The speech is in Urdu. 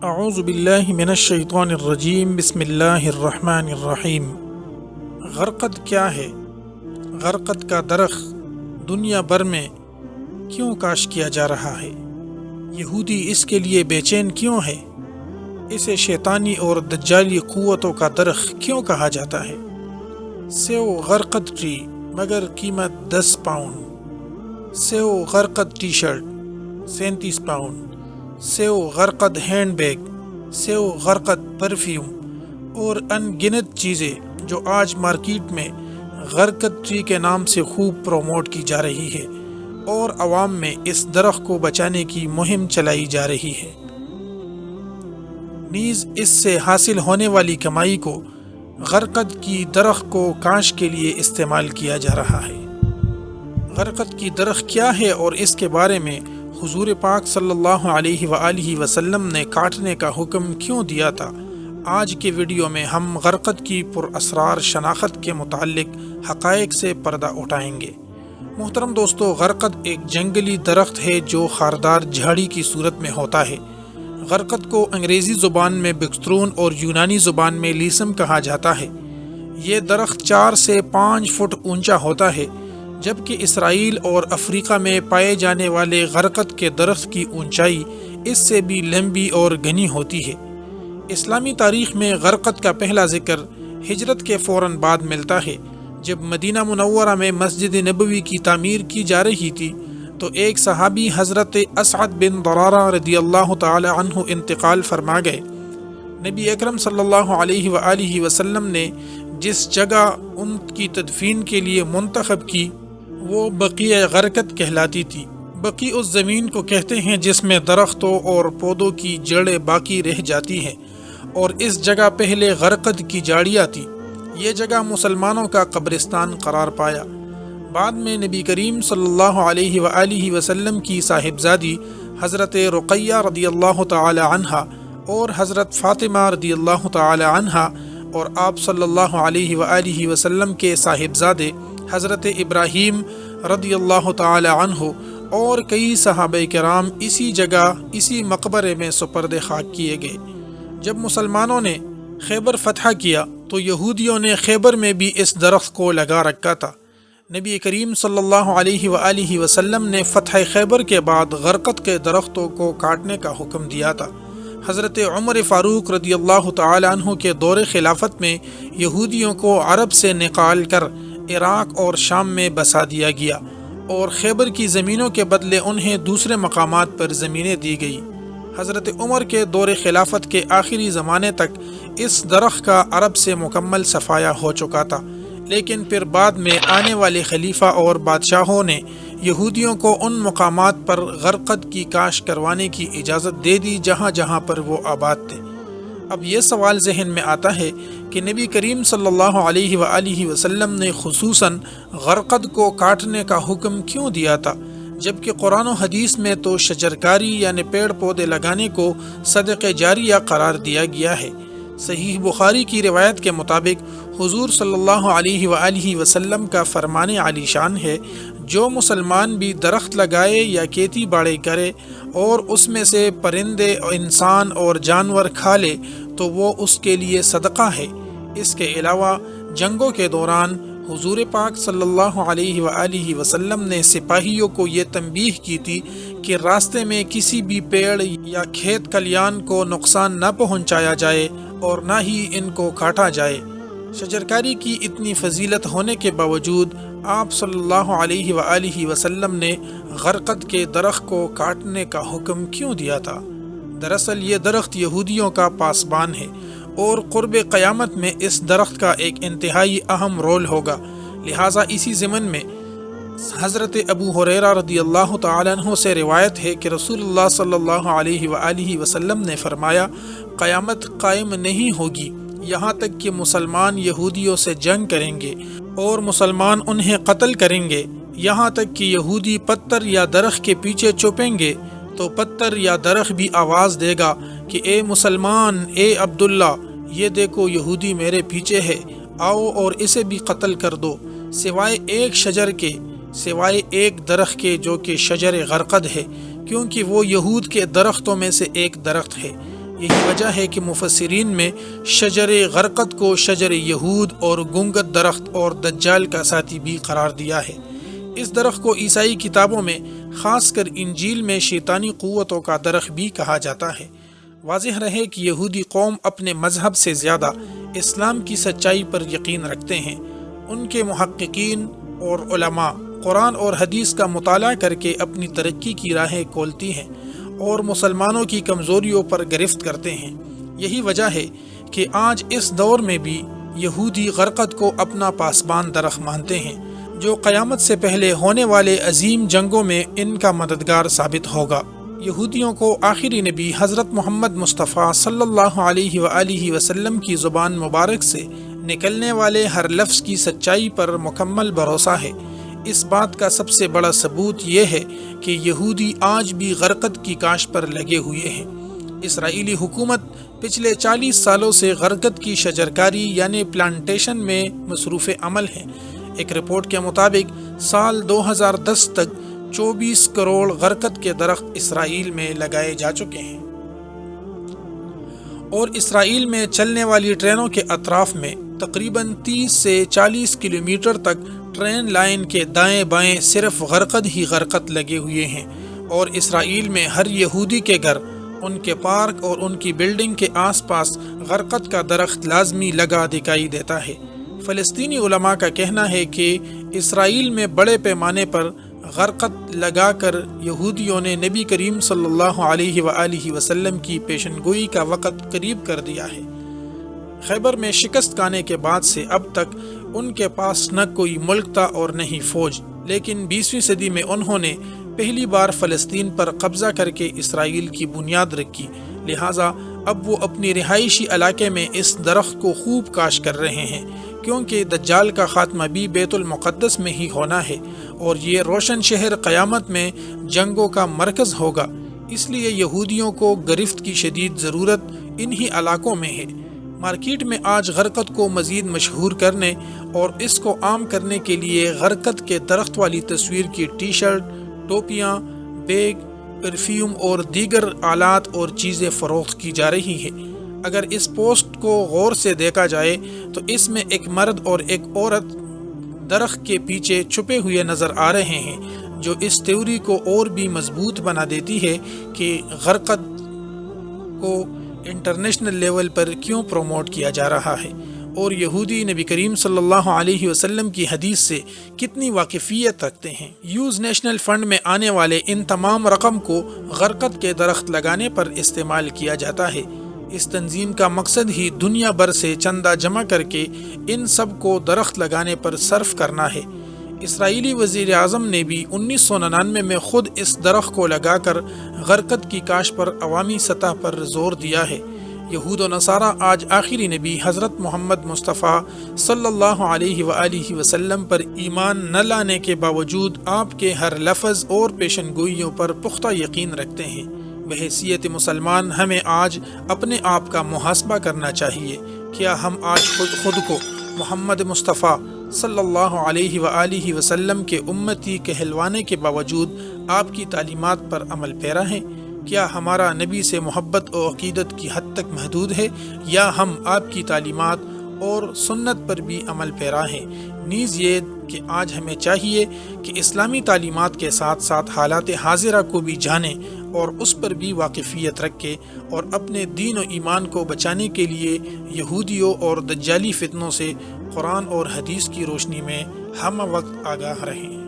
اعوذ باللہ من الشیطان الرجیم بسم اللہ الرحمن الرحیم۔ غرقد کیا ہے؟ غرقد کا درخت دنیا بھر میں کیوں کاشت کیا جا رہا ہے؟ یہودی اس کے لیے بے چین کیوں ہے؟ اسے شیطانی اور دجالی قوتوں کا درخت کیوں کہا جاتا ہے؟ سیو غرقد ٹری مگر قیمت 10 پاؤنڈ، سیو غرقد ٹی شرٹ 37 پاؤنڈ، سیو غرقد ہینڈ بیگ، سیو غرقد پرفیوم اور ان گنت چیزیں جو آج مارکیٹ میں غرقد ٹری کے نام سے خوب پروموٹ کی جا رہی ہے اور عوام میں اس درخت کو بچانے کی مہم چلائی جا رہی ہے۔ نیز اس سے حاصل ہونے والی کمائی کو غرقد کی درخت کو کاشت کے لیے استعمال کیا جا رہا ہے۔ غرقد کی درخت کیا ہے اور اس کے بارے میں حضور پاک صلی اللہ علیہ وآلہ وسلم نے کاٹنے کا حکم کیوں دیا تھا؟ آج کے ویڈیو میں ہم غرقد کی پر اسرار شناخت کے متعلق حقائق سے پردہ اٹھائیں گے۔ محترم دوستو، غرقد ایک جنگلی درخت ہے جو خاردار جھاڑی کی صورت میں ہوتا ہے۔ غرقد کو انگریزی زبان میں بکسترون اور یونانی زبان میں لیسم کہا جاتا ہے۔ یہ درخت 4 سے 5 فٹ اونچا ہوتا ہے، جبکہ اسرائیل اور افریقہ میں پائے جانے والے غرقد کے درخت کی اونچائی اس سے بھی لمبی اور گھنی ہوتی ہے۔ اسلامی تاریخ میں غرقد کا پہلا ذکر ہجرت کے فوراً بعد ملتا ہے، جب مدینہ منورہ میں مسجد نبوی کی تعمیر کی جا رہی تھی تو ایک صحابی حضرت اسعد بن ضرارہ رضی اللہ تعالی عنہ انتقال فرما گئے۔ نبی اکرم صلی اللہ علیہ وآلہ وسلم نے جس جگہ ان کی تدفین کے لیے منتخب کی وہ بقیع غرقد کہلاتی تھی۔ بقیع اس زمین کو کہتے ہیں جس میں درختوں اور پودوں کی جڑیں باقی رہ جاتی ہیں، اور اس جگہ پہلے غرقد کی جھاڑیاں تھی۔ یہ جگہ مسلمانوں کا قبرستان قرار پایا۔ بعد میں نبی کریم صلی اللہ علیہ وآلہ وسلم کی صاحبزادی حضرت رقیہ رضی اللہ تعالی عنہا اور حضرت فاطمہ رضی اللہ تعالی عنہا اور آپ صلی اللہ علیہ وآلہ وسلم کے صاحبزادے حضرت ابراہیم رضی اللہ تعالی عنہ اور کئی صحابہ کرام اسی جگہ اسی مقبرے میں سپرد خاک کیے گئے۔ جب مسلمانوں نے خیبر فتح کیا تو یہودیوں نے خیبر میں بھی اس درخت کو لگا رکھا تھا۔ نبی کریم صلی اللہ علیہ وآلہ وسلم نے فتح خیبر کے بعد غرقد کے درختوں کو کاٹنے کا حکم دیا تھا۔ حضرت عمر فاروق رضی اللہ تعالی عنہ کے دور خلافت میں یہودیوں کو عرب سے نکال کر عراق اور شام میں بسا دیا گیا اور خیبر کی زمینوں کے بدلے انہیں دوسرے مقامات پر زمینیں دی گئی۔ حضرت عمر کے دور خلافت کے آخری زمانے تک اس درخت کا عرب سے مکمل صفایا ہو چکا تھا، لیکن پھر بعد میں آنے والے خلیفہ اور بادشاہوں نے یہودیوں کو ان مقامات پر غرقد کی کاشت کروانے کی اجازت دے دی جہاں جہاں پر وہ آباد تھے۔ اب یہ سوال ذہن میں آتا ہے کہ نبی کریم صلی اللہ علیہ وآلہ وسلم نے خصوصاً غرقد کو کاٹنے کا حکم کیوں دیا تھا، جبکہ قرآن و حدیث میں تو شجرکاری یعنی پیڑ پودے لگانے کو صدقہ جاریہ قرار دیا گیا ہے۔ صحیح بخاری کی روایت کے مطابق حضور صلی اللہ علیہ وآلہ وسلم کا فرمان عالی شان ہے، جو مسلمان بھی درخت لگائے یا کھیتی باڑی کرے اور اس میں سے پرندے انسان اور جانور کھا لے تو وہ اس کے لیے صدقہ ہے۔ اس کے علاوہ جنگوں کے دوران حضور پاک صلی اللہ علیہ وآلہ وسلم نے سپاہیوں کو یہ تنبیہ کی تھی کہ راستے میں کسی بھی پیڑ یا کھیت کھلیان کو نقصان نہ پہنچایا جائے اور نہ ہی ان کو کاٹا جائے۔ شجرکاری کی اتنی فضیلت ہونے کے باوجود آپ صلی اللہ علیہ وآلہ وسلم نے غرقد کے درخت کو کاٹنے کا حکم کیوں دیا تھا؟ دراصل یہ درخت یہودیوں کا پاسبان ہے اور قرب قیامت میں اس درخت کا ایک انتہائی اہم رول ہوگا۔ لہٰذا اسی ضمن میں حضرت ابو ہریرہ رضی اللہ تعالیٰ عنہ سے روایت ہے کہ رسول اللہ صلی اللہ علیہ وآلہ وسلم نے فرمایا، قیامت قائم نہیں ہوگی یہاں تک کہ مسلمان یہودیوں سے جنگ کریں گے اور مسلمان انہیں قتل کریں گے، یہاں تک کہ یہودی پتھر یا درخت کے پیچھے چھپیں گے تو پتھر یا درخت بھی آواز دے گا کہ اے مسلمان، اے عبداللہ، یہ دیکھو یہودی میرے پیچھے ہے، آؤ اور اسے بھی قتل کر دو، سوائے ایک شجر کے، سوائے ایک درخت کے جو کہ شجر غرقد ہے، کیونکہ وہ یہود کے درختوں میں سے ایک درخت ہے۔ یہی وجہ ہے کہ مفسرین میں شجر غرقد کو شجر یہود اور گنگت درخت اور دجال کا ساتھی بھی قرار دیا ہے۔ اس درخت کو عیسائی کتابوں میں خاص کر انجیل میں شیطانی قوتوں کا درخت بھی کہا جاتا ہے۔ واضح رہے کہ یہودی قوم اپنے مذہب سے زیادہ اسلام کی سچائی پر یقین رکھتے ہیں۔ ان کے محققین اور علماء قرآن اور حدیث کا مطالعہ کر کے اپنی ترقی کی راہیں کھولتی ہیں اور مسلمانوں کی کمزوریوں پر گرفت کرتے ہیں۔ یہی وجہ ہے کہ آج اس دور میں بھی یہودی غرقد کو اپنا پاسبان درخت مانتے ہیں، جو قیامت سے پہلے ہونے والے عظیم جنگوں میں ان کا مددگار ثابت ہوگا۔ یہودیوں کو آخری نبی حضرت محمد مصطفیٰ صلی اللہ علیہ وآلہ وسلم کی زبان مبارک سے نکلنے والے ہر لفظ کی سچائی پر مکمل بھروسہ ہے۔ اس بات کا سب سے بڑا ثبوت یہ ہے کہ یہودی آج بھی غرقد کی کاشت پر لگے ہوئے ہیں۔ اسرائیلی حکومت پچھلے 40 سالوں سے غرقد کی شجرکاری یعنی پلانٹیشن میں مصروف عمل ہے۔ ایک رپورٹ کے مطابق سال 2010 تک 24 کروڑ غرقد کے درخت اسرائیل میں لگائے جا چکے ہیں، اور اسرائیل میں چلنے والی ٹرینوں کے اطراف میں تقریباً 30 سے 40 کلومیٹر تک ٹرین لائن کے دائیں بائیں صرف غرقد ہی غرقد لگے ہوئے ہیں، اور اسرائیل میں ہر یہودی کے گھر، ان کے پارک اور ان کی بلڈنگ کے آس پاس غرقد کا درخت لازمی لگا دکھائی دیتا ہے۔ فلسطینی علماء کا کہنا ہے کہ اسرائیل میں بڑے پیمانے پر غرقد لگا کر یہودیوں نے نبی کریم صلی اللہ علیہ وآلہ وسلم کی پیشن گوئی کا وقت قریب کر دیا ہے۔ خیبر میں شکست کھانے کے بعد سے اب تک ان کے پاس نہ کوئی ملک تھا اور نہ ہی فوج، لیکن 20ویں صدی میں انہوں نے پہلی بار فلسطین پر قبضہ کر کے اسرائیل کی بنیاد رکھی، لہٰذا اب وہ اپنی رہائشی علاقے میں اس درخت کو خوب کاشت کر رہے ہیں، کیونکہ دجال کا خاتمہ بھی بیت المقدس میں ہی ہونا ہے، اور یہ روشن شہر قیامت میں جنگوں کا مرکز ہوگا۔ اس لیے یہودیوں کو گرفت کی شدید ضرورت انہی علاقوں میں ہے۔ مارکیٹ میں آج غرقد کو مزید مشہور کرنے اور اس کو عام کرنے کے لیے غرقد کے درخت والی تصویر کی ٹی شرٹ، ٹوپیاں، بیگ، پرفیوم اور دیگر آلات اور چیزیں فروخت کی جا رہی ہیں۔ اگر اس پوسٹ کو غور سے دیکھا جائے تو اس میں ایک مرد اور ایک عورت درخت کے پیچھے چھپے ہوئے نظر آ رہے ہیں، جو اس تھیوری کو اور بھی مضبوط بنا دیتی ہے کہ غرقد کو انٹرنیشنل لیول پر کیوں پروموٹ کیا جا رہا ہے، اور یہودی نبی کریم صلی اللہ علیہ وسلم کی حدیث سے کتنی واقفیت رکھتے ہیں۔ یوز نیشنل فنڈ میں آنے والے ان تمام رقم کو غرقد کے درخت لگانے پر استعمال کیا جاتا ہے۔ اس تنظیم کا مقصد ہی دنیا بھر سے چندہ جمع کر کے ان سب کو درخت لگانے پر صرف کرنا ہے۔ اسرائیلی وزیر اعظم نے بھی 1999 میں خود اس درخت کو لگا کر غرقد کی کاشت پر عوامی سطح پر زور دیا ہے۔ یہود و نصارہ آج آخری نبی حضرت محمد مصطفیٰ صلی اللہ علیہ وآلہ وسلم پر ایمان نہ لانے کے باوجود آپ کے ہر لفظ اور پیشن گوئیوں پر پختہ یقین رکھتے ہیں۔ بحیثیت مسلمان ہمیں آج اپنے آپ کا محاسبہ کرنا چاہیے۔ کیا ہم آج خود کو محمد مصطفیٰ صلی اللہ علیہ وآلہ وسلم کے امتی کہلوانے کے باوجود آپ کی تعلیمات پر عمل پیرا ہیں؟ کیا ہمارا نبی سے محبت و عقیدت کی حد تک محدود ہے، یا ہم آپ کی تعلیمات اور سنت پر بھی عمل پیرا ہیں؟ نیز یہ کہ آج ہمیں چاہیے کہ اسلامی تعلیمات کے ساتھ ساتھ حالات حاضرہ کو بھی جانیں اور اس پر بھی واقفیت رکھیں، اور اپنے دین و ایمان کو بچانے کے لیے یہودیوں اور دجالی فتنوں سے قرآن اور حدیث کی روشنی میں ہم وقت آگاہ رہیں۔